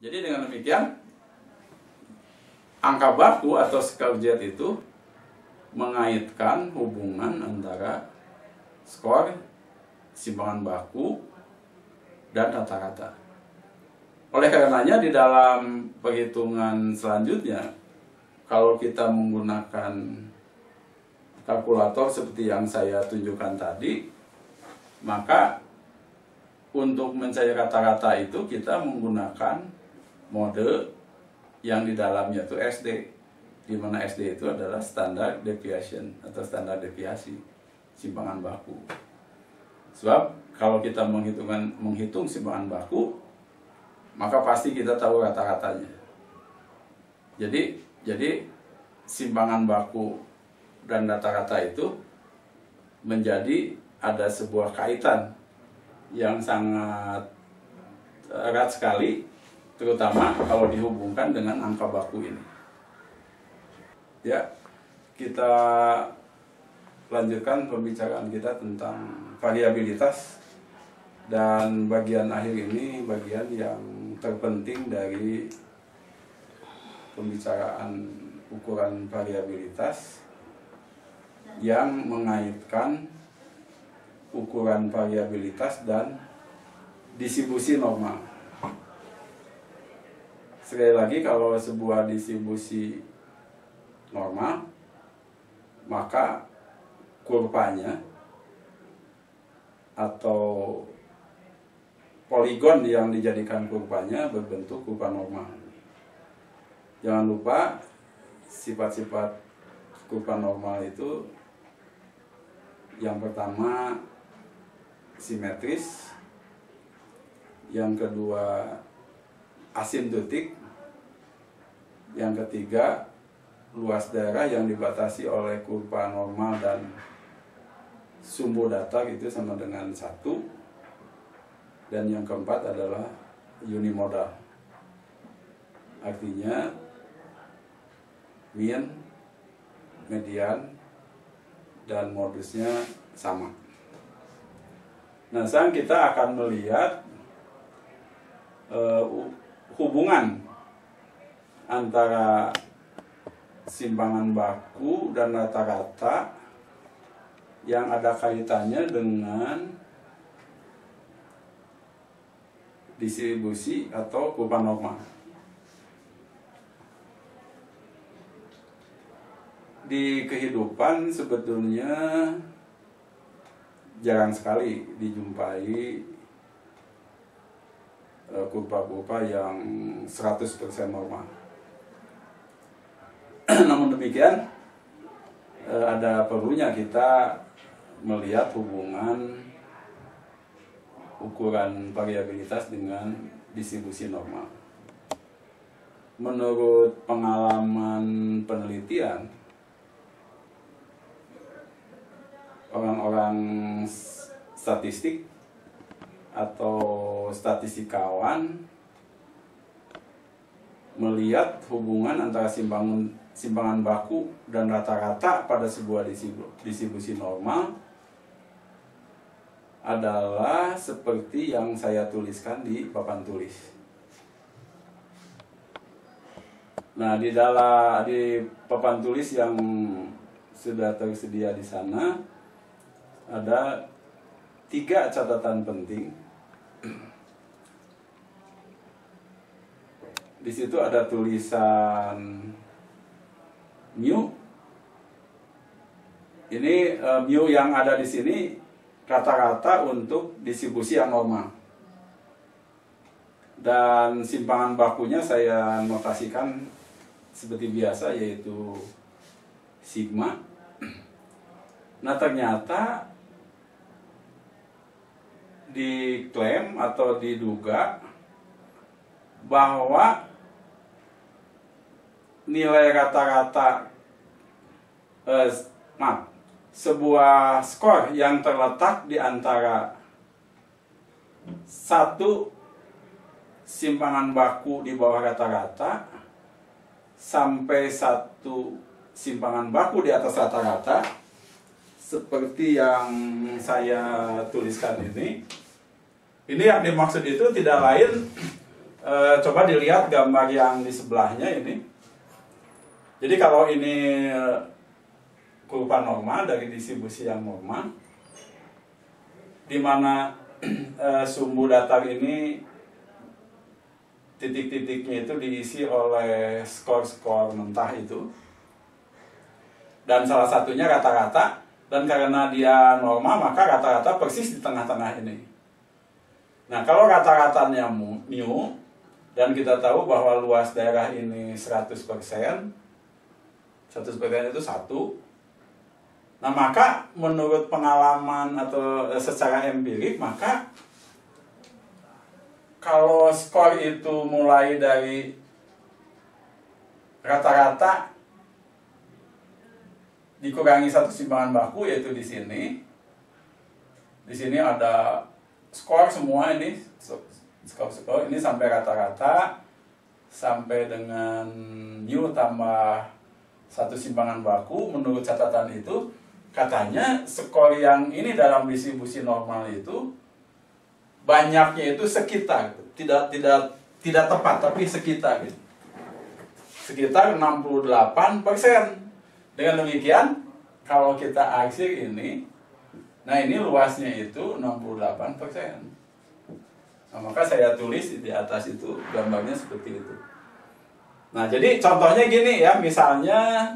Jadi dengan demikian, angka baku atau skor Z itu mengaitkan hubungan antara skor, simpangan baku, dan rata-rata. Oleh karenanya di dalam perhitungan selanjutnya, kalau kita menggunakan kalkulator seperti yang saya tunjukkan tadi, maka untuk mencari rata-rata itu kita menggunakan mode yang di dalamnya itu SD, di mana SD itu adalah standard deviation atau standar deviasi simpangan baku. Sebab kalau kita menghitung simpangan baku, maka pasti kita tahu rata-ratanya. Jadi simpangan baku dan rata-rata itu menjadi ada sebuah kaitan yang sangat erat sekali, terutama kalau dihubungkan dengan angka baku ini. Ya, kita lanjutkan pembicaraan kita tentang variabilitas, dan bagian akhir ini bagian yang terpenting dari pembicaraan ukuran variabilitas yang mengaitkan ukuran variabilitas dan distribusi normal. Sekali lagi, kalau sebuah distribusi normal, maka kurvanya atau poligon yang dijadikan kurvanya berbentuk kurva normal. Jangan lupa sifat-sifat kurva normal itu, yang pertama simetris, yang kedua asimptotik, yang ketiga luas daerah yang dibatasi oleh kurva normal dan sumbu datar itu sama dengan 1, dan yang keempat adalah unimodal, artinya mean, median, dan modusnya sama. Nah, sekarang kita akan melihat hubungan antara simpangan baku dan rata-rata yang ada kaitannya dengan distribusi atau kurva normal. Di kehidupan sebetulnya jarang sekali dijumpai kurva-kurva yang 100% normal. Namun demikian, ada perlunya kita melihat hubungan ukuran variabilitas dengan distribusi normal. Menurut pengalaman penelitian, orang-orang statistik atau statistikawan melihat hubungan antara simpangan baku dan rata-rata pada sebuah distribusi normal adalah seperti yang saya tuliskan di papan tulis. Nah, di papan tulis yang sudah tersedia di sana ada 3 catatan penting. Di situ ada tulisan mu. Ini mu yang ada di sini rata-rata untuk distribusi yang normal. Dan simpangan bakunya saya notasikan seperti biasa, yaitu sigma. Nah, ternyata diklaim atau diduga bahwa nilai rata-rata sebuah skor yang terletak di antara 1 simpangan baku di bawah rata-rata sampai 1 simpangan baku di atas rata-rata, seperti yang saya tuliskan ini yang dimaksud itu tidak lain Coba dilihat gambar yang di sebelahnya ini. Jadi kalau ini kurva normal dari distribusi yang normal, di mana sumbu datar ini titik-titiknya itu diisi oleh skor-skor mentah itu, dan salah satunya rata-rata, dan karena dia normal maka rata-rata persis di tengah-tengah ini. Nah, kalau rata-ratanya mu, dan kita tahu bahwa luas daerah ini 100%, 100% itu 1. Nah, maka menurut pengalaman atau secara empirik, maka kalau skor itu mulai dari rata-rata dikurangi satu simpangan baku, yaitu di sini. Di sini ada skor semua ini, skor ini sampai rata-rata sampai dengan mu tambah satu simpangan baku. Menurut catatan itu katanya skor yang ini dalam distribusi normal itu banyaknya itu sekitar, tidak tepat tapi sekitar gitu. Sekitar 68%. Dengan demikian kalau kita aksir ini, nah ini luasnya itu 68%. Nah, maka saya tulis di atas itu gambarnya seperti itu. Nah, jadi contohnya gini ya, misalnya,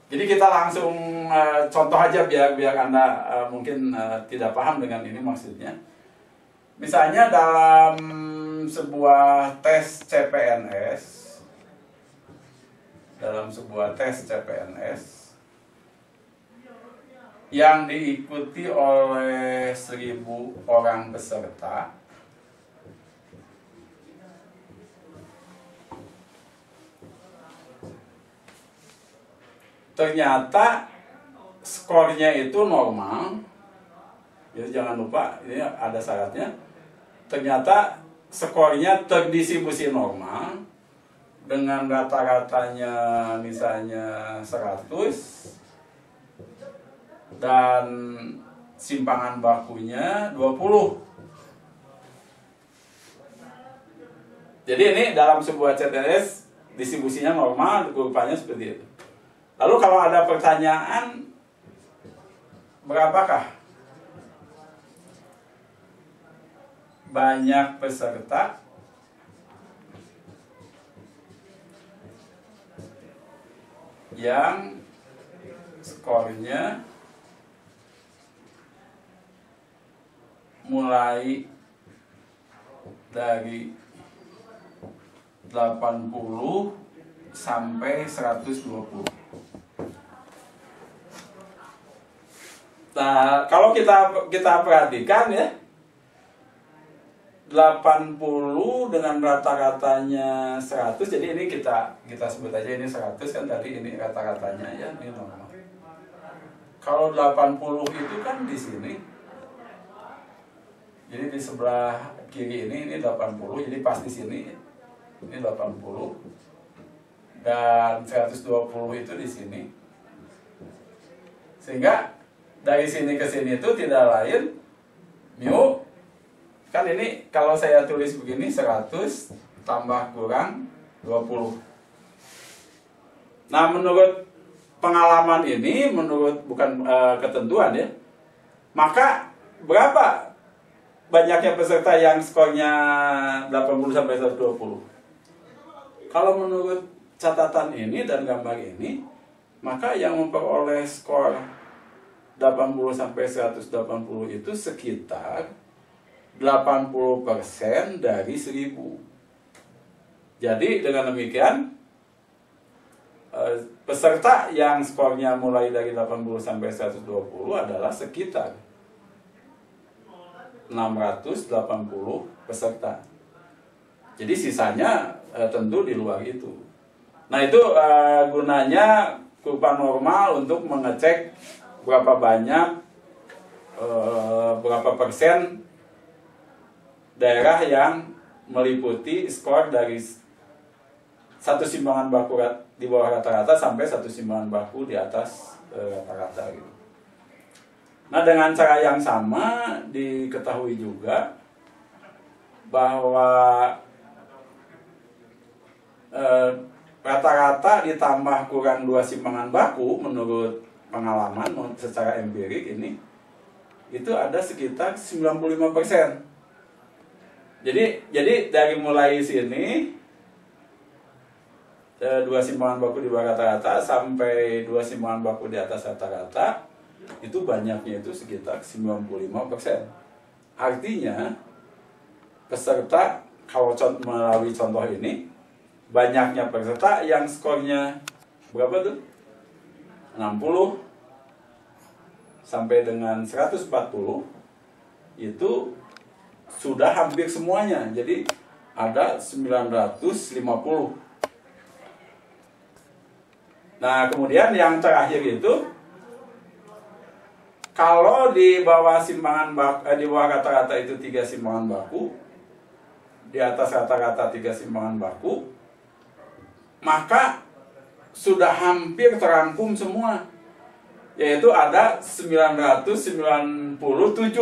jadi kita langsung contoh aja biar Anda mungkin tidak paham dengan ini maksudnya. Misalnya dalam sebuah tes CPNS, yang diikuti oleh 1.000 orang peserta, ternyata skornya itu normal. Jadi jangan lupa, ini ada syaratnya. Ternyata skornya terdistribusi normal dengan rata-ratanya misalnya 100 dan simpangan bakunya 20. Jadi ini dalam sebuah CPNS distribusinya normal, kurvanya seperti itu. Lalu kalau ada pertanyaan, berapakah banyak peserta yang skornya mulai dari 80 sampai 120. Nah, kalau kita perhatikan ya, 80 dengan rata-ratanya 100, jadi ini kita sebut aja ini 100 kan tadi, ini rata-ratanya ya, ini normal. Kalau 80 itu kan di sini, jadi di sebelah kiri ini 80, jadi pas di sini ini 80, dan 120 itu di sini. Sehingga dari sini ke sini itu tidak lain mu. Kan ini kalau saya tulis begini 100 tambah kurang 20. Nah, menurut pengalaman ini, menurut bukan ketentuan ya, maka berapa banyaknya peserta yang skornya 80 sampai 120? Kalau menurut catatan ini dan gambar ini, maka yang memperoleh skor 80 sampai 180 itu sekitar 80% dari 1.000. Jadi dengan demikian peserta yang skornya mulai dari 80 sampai 120 adalah sekitar 680 peserta. Jadi sisanya tentu di luar itu. Nah, itu gunanya kurva normal untuk mengecek berapa banyak, berapa persen daerah yang meliputi skor dari satu simpangan baku di bawah rata-rata sampai satu simpangan baku di atas rata-rata gitu. Nah, dengan cara yang sama diketahui juga bahwa rata-rata ditambah kurang 2 simpangan baku menurut pengalaman secara empirik ini itu ada sekitar 95%. Jadi dari mulai sini 2 simpangan baku di bawah rata-rata sampai 2 simpangan baku di atas rata-rata itu banyaknya itu sekitar 95%. Artinya peserta kalau melalui contoh ini banyaknya peserta yang skornya berapa tuh? 60 sampai dengan 140 itu sudah hampir semuanya. Jadi ada 950. Nah, kemudian yang terakhir itu kalau di bawah simpangan di bawah rata-rata itu 3 simpangan baku, di atas rata-rata 3 simpangan baku, maka sudah hampir terangkum semua, yaitu ada 997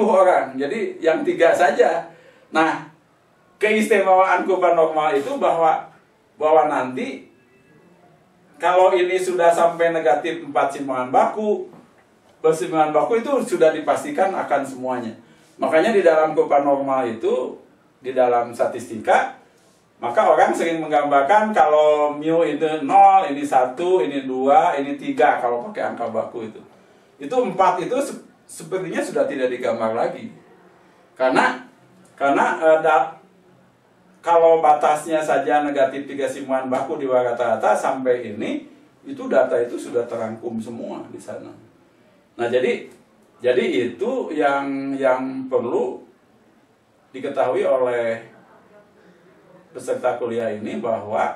orang. Jadi yang 3 saja. Nah, keistimewaan kurban normal itu bahwa nanti kalau ini sudah sampai negatif 4 simpangan baku, persimpangan baku itu sudah dipastikan akan semuanya. Makanya di dalam kurban normal itu, di dalam statistika, maka orang sering menggambarkan kalau mu itu 0, ini 1, ini 2, ini 3 kalau pakai angka baku itu. Itu 4 itu sepertinya sudah tidak digambar lagi. Karena kalau batasnya saja negatif 3 simpangan baku di bawah rata-rata sampai ini, itu data itu sudah terangkum semua di sana. Nah, jadi itu yang perlu diketahui oleh peserta kuliah ini, bahwa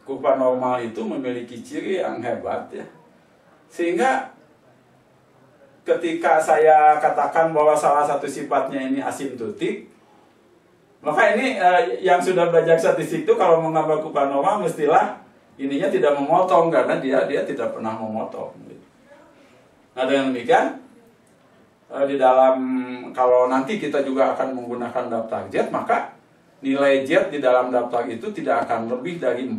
kurban normal itu memiliki ciri yang hebat ya. Sehingga ketika saya katakan bahwa salah satu sifatnya ini asimptotik, maka ini yang sudah belajar statistik itu kalau menggambar kurban normal mestilah ininya tidak memotong, karena dia tidak pernah memotong. Nah, dengan demikian di dalam, kalau nanti kita juga akan menggunakan daftar Z, maka nilai Z di dalam daftar itu tidak akan lebih dari 4.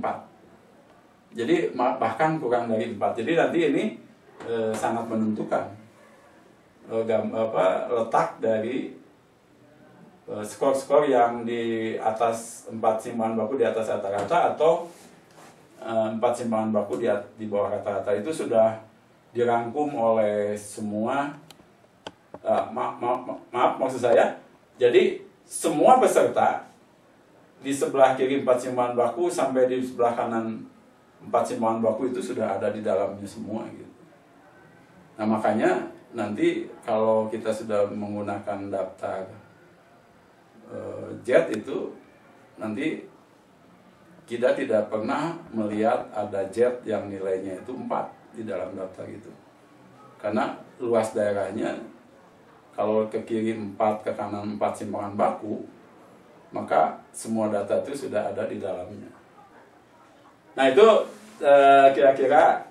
Jadi bahkan kurang dari 4. Jadi nanti ini sangat menentukan letak dari skor-skor yang di atas 4 simpangan baku di atas rata-rata atau 4 simpangan baku di bawah rata-rata itu sudah dirangkum oleh semua. Maaf, maksud saya, jadi semua peserta di sebelah kiri 4 simpangan baku sampai di sebelah kanan 4 simpangan baku itu sudah ada di dalamnya semua gitu. Nah, makanya nanti kalau kita sudah menggunakan daftar Z itu, nanti kita tidak pernah melihat ada Z yang nilainya itu 4 di dalam daftar itu, karena luas daerahnya kalau ke kiri 4, ke kanan 4 simpangan baku, maka semua data itu sudah ada di dalamnya. Nah, itu kira-kira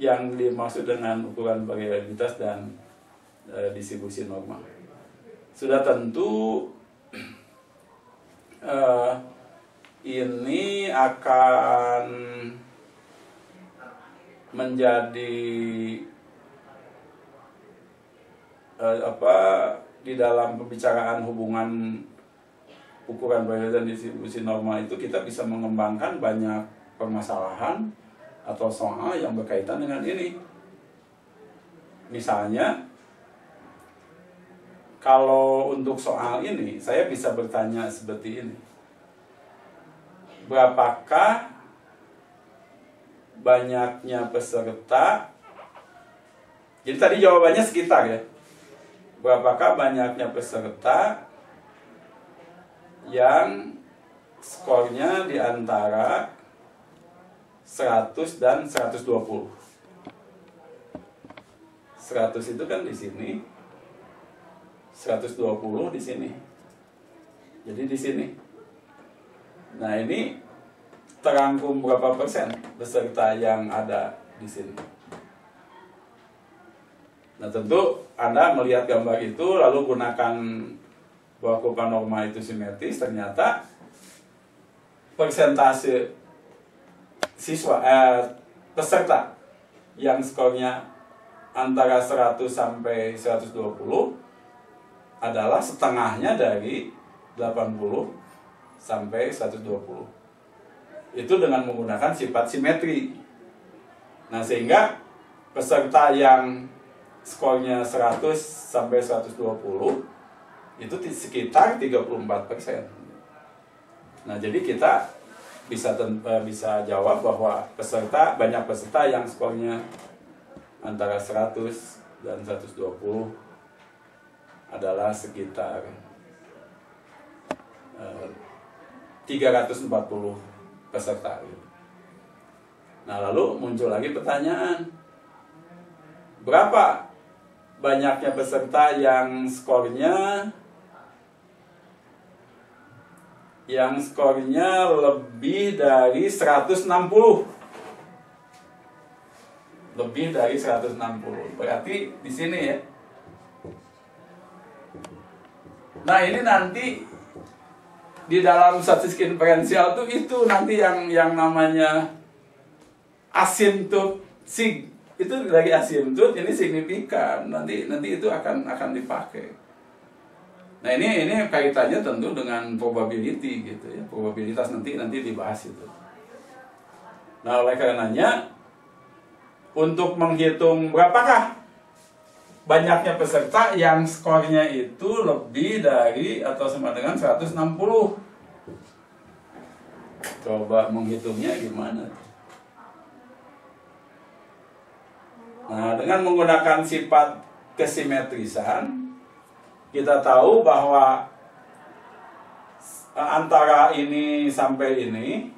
yang dimaksud dengan ukuran variabilitas dan distribusi normal. Sudah tentu ini akan menjadi di dalam pembicaraan hubungan ukuran variabilitas dan distribusi normal itu kita bisa mengembangkan banyak permasalahan atau soal yang berkaitan dengan ini. Misalnya, kalau untuk soal ini saya bisa bertanya seperti ini: berapakah banyaknya peserta? Jadi tadi jawabannya sekitar ya. Berapakah banyaknya peserta yang skornya di antara 100 dan 120. 100 itu kan di sini, 120 di sini. Jadi di sini. Nah, ini terangkum berapa persen peserta yang ada di sini. Nah, tentu Anda melihat gambar itu lalu gunakan bahwa kurva norma itu simetris, ternyata persentase peserta yang skornya antara 100 sampai 120 adalah setengahnya dari 80 sampai 120. Itu dengan menggunakan sifat simetri. Nah, sehingga peserta yang skornya 100 sampai 120 itu sekitar 34%. Nah, jadi kita bisa jawab bahwa banyak peserta yang skornya antara 100 dan 120 adalah sekitar 340 peserta. Nah, lalu muncul lagi pertanyaan, berapa banyaknya peserta yang skornya lebih dari 160? Lebih dari 160. Berarti di sini ya. Nah, ini nanti di dalam statistik diferensial itu nanti yang namanya asimptot sig, itu lagi asimptot, ini signifikan, nanti itu akan dipakai. Nah, ini kaitannya tentu dengan probability gitu ya, probabilitas nanti dibahas itu. Nah, oleh karenanya untuk menghitung berapakah banyaknya peserta yang skornya itu lebih dari atau sama dengan 160. Coba menghitungnya gimana? Nah, dengan menggunakan sifat kesimetrisan, kita tahu bahwa antara ini sampai ini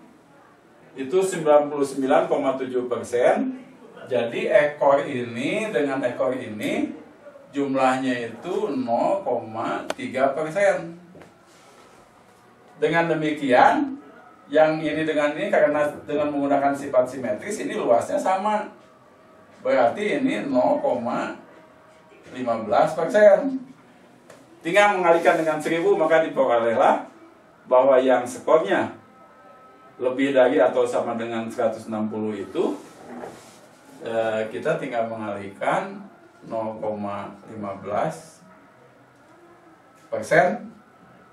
itu 99,7%. Jadi ekor ini dengan ekor ini jumlahnya itu 0,3%. Dengan demikian, yang ini dengan ini karena dengan menggunakan sifat simetris ini luasnya sama. Berarti ini 0,15%. Tinggal mengalikan dengan 1000, maka diperolehlah bahwa yang skornya lebih dari atau sama dengan 160 itu kita tinggal mengalihkan 0,15%.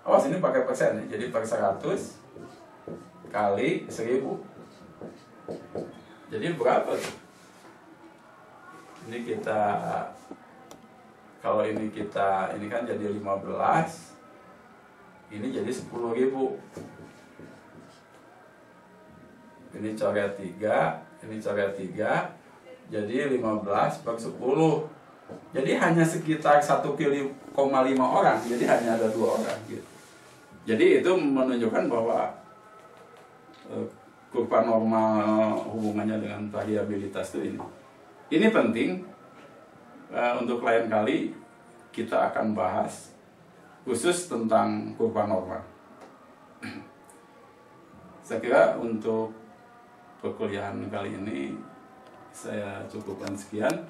Oh, sini pakai persen ya. Jadi per 100 kali 1000. Jadi berapa tuh? Ini kita, kalau ini kan jadi 15, ini jadi 10.000. Ini coret 3, ini coret 3, jadi 15 per 10. Jadi hanya sekitar 1,5 orang, jadi hanya ada 2 orang gitu. Jadi itu menunjukkan bahwa kurva normal hubungannya dengan variabilitas itu ini. Ini penting, untuk lain kali kita akan bahas khusus tentang kurva normal. Saya kira untuk perkuliahan kali ini saya cukupkan sekian,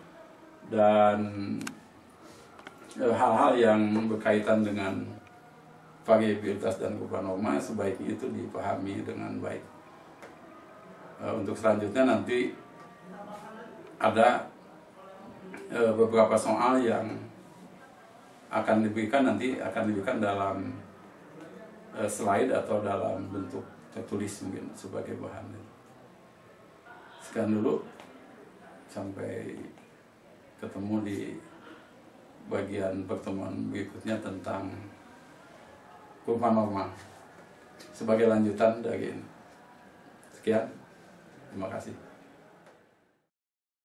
dan hal-hal yang berkaitan dengan variabilitas dan kurva normal sebaiknya itu dipahami dengan baik. Untuk selanjutnya nanti ada beberapa soal yang akan diberikan dalam slide atau dalam bentuk tertulis mungkin sebagai bahan. Sekian dulu, sampai ketemu di bagian pertemuan berikutnya tentang kurva normal sebagai lanjutan dari ini. Sekian, terima kasih.